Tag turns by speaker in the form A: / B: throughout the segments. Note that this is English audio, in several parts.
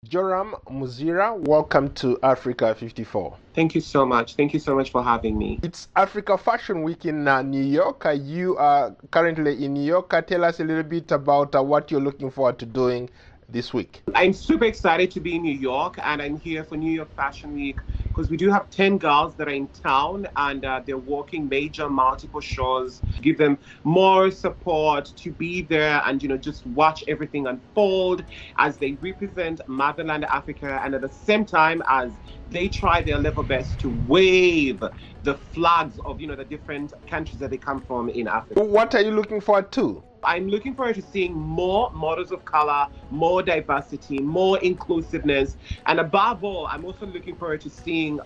A: Joram Muzira, welcome to Africa 54.
B: Thank you so much. Thank you so much for having me.
A: It's Africa Fashion Week in New York. You are currently in New York. Tell us a little bit about what you're looking forward to doing this week.
B: I'm super excited to be in New York, and I'm here for New York Fashion Week because we do have 10 girls that are in town, and they're working major multiple shows. Give them more support to be there and just watch everything unfold as they represent motherland Africa, and at the same time as they try their level best to wave the flags of the different countries that they come from in Africa.
A: What are you looking forward to?
B: I'm looking forward to seeing more models of color, more diversity, more inclusiveness, and above all, I'm also looking forward to seeing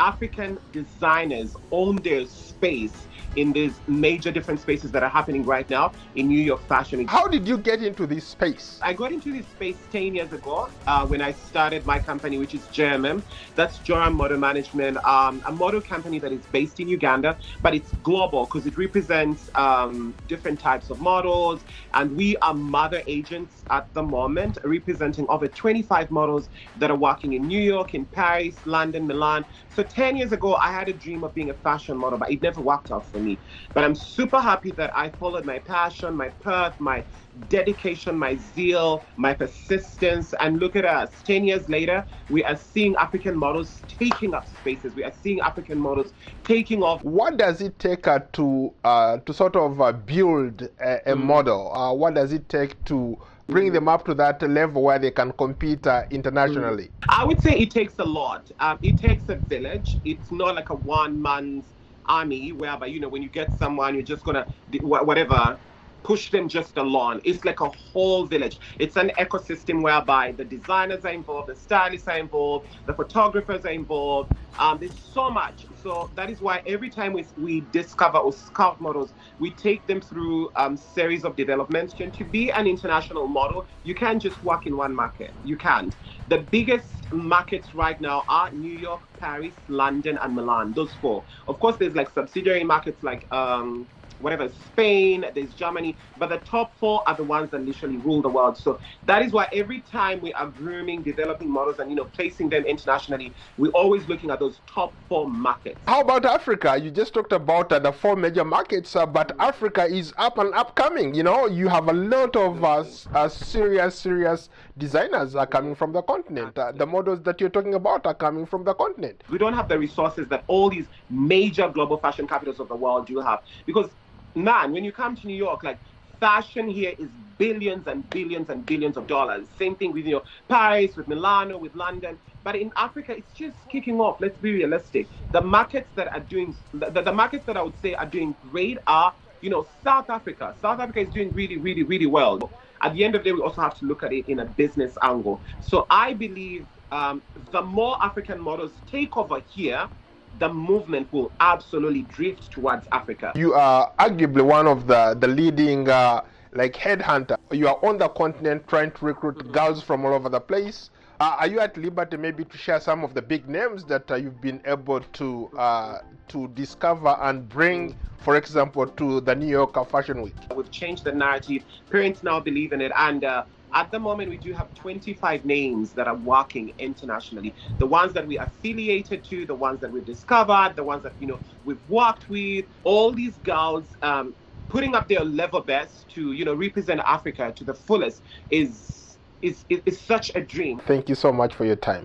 B: African designers own their space in these major different spaces that are happening right now in New York Fashion Week.
A: How did you get into this space?
B: I got into this space 10 years ago when I started my company, which is JMM. That's Joram Model Management, a model company that is based in Uganda, but it's global because it represents different types of models. And we are mother agents at the moment, representing over 25 models that are working in New York, in Paris, London, Milan. So 10 years ago, I had a dream of being a fashion model, but it never worked out for me. But I'm super happy that I followed my passion, my path, my dedication, my zeal, my persistence, and look at us. 10 years later, we are seeing African models taking up spaces. We are seeing African models taking off.
A: What does it take to sort of build a model? What does it take to bring them up to that level where they can compete internationally?
B: I would say it takes a lot. It takes a village. It's not like a one-man's army whereby, when you get someone, you're just gonna whatever, push them just along. It's like a whole village. It's an ecosystem whereby the designers are involved, the stylists are involved, the photographers are involved. There's so much. So that is why every time we discover or scout models, we take them through series of developments. And to be an international model, you can't just work in one market. You can't. The biggest markets right now are New York, Paris, London, and Milan. Those four. Of course, there's like subsidiary markets like Spain, there's Germany, but the top four are the ones that literally rule the world. So that is why every time we are grooming, developing models and placing them internationally, we're always looking at those top four markets.
A: How about Africa? You just talked about the four major markets, but Africa is up and upcoming. You have a lot of serious designers are coming from the continent. The models that you're talking about are coming from the continent.
B: We don't have the resources that all these major global fashion capitals of the world do have, because man, when you come to New York, like fashion here is billions and billions and billions of dollars. Same thing with Paris, with Milano, with London. But in Africa, it's just kicking off. Let's be realistic. The markets that are doing the markets that I would say are doing great are South Africa. South Africa is doing really, really, really well. At the end of the day, we also have to look at it in a business angle. So I believe the more African models take over here, the movement will absolutely drift towards Africa.
A: You are arguably one of the leading headhunter. You are on the continent trying to recruit girls from all over the place. Are you at liberty maybe to share some of the big names that you've been able to discover and bring, for example, to the New York Fashion Week?
B: We've changed the narrative. Parents now believe in it, and at the moment, we do have 25 names that are working internationally. The ones that we affiliated to, the ones that we've discovered, the ones that we've worked with. All these girls putting up their level best to represent Africa to the fullest is such a dream.
A: Thank you so much for your time.